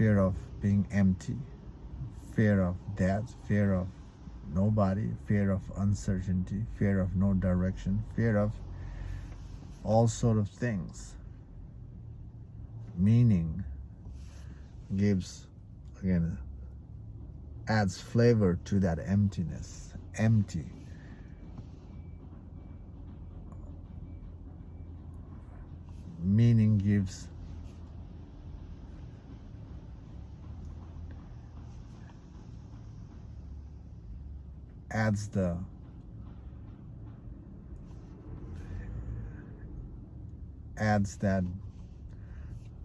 fear of being empty, fear of death, fear of nobody, fear of uncertainty, fear of no direction, fear of all sort of things. Meaning gives, again, adds flavor to that emptiness. Empty. Meaning gives adds that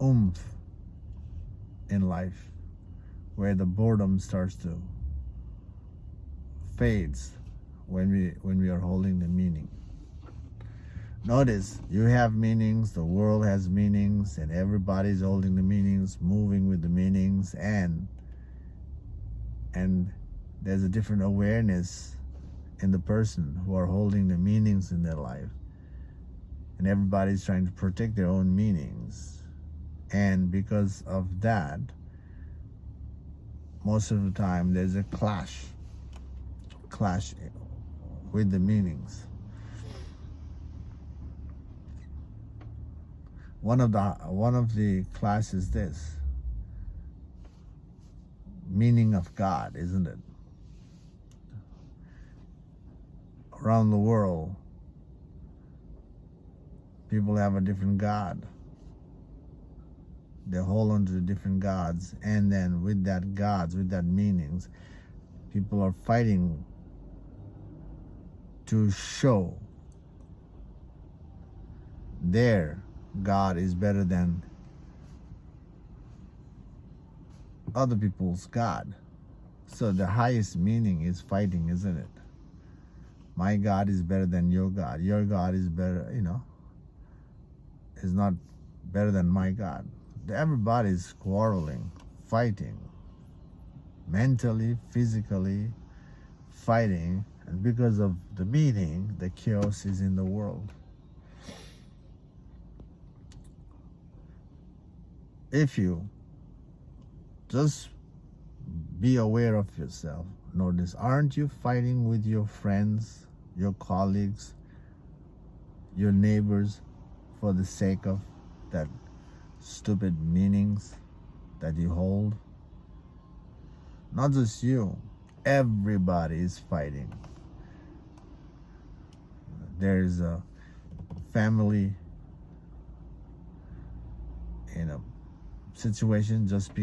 oomph in life, where the boredom starts to fades when we are holding the meaning. Notice you have meanings, the world has meanings, and everybody's holding the meanings, moving with the meanings, and there's a different awareness in the person who are holding the meanings in their life. And everybody's trying to protect their own meanings. And because of that, most of the time there's a clash with the meanings. One of the clash is this: meaning of God, isn't it? Around the world, people have a different God. They hold on to the different gods, and then with that meanings, people are fighting to show their God is better than other people's God. So the highest meaning is fighting, isn't it? My God is better than your God. Your God is better, is not better than my God. Everybody's quarreling, fighting, mentally, physically fighting, and because of the meaning, the chaos is in the world. If you just be aware of yourself, notice, aren't you fighting with your friends, your colleagues, your neighbors for the sake of that stupid meanings that you hold? Not just you, everybody is fighting. There is a family in a situation just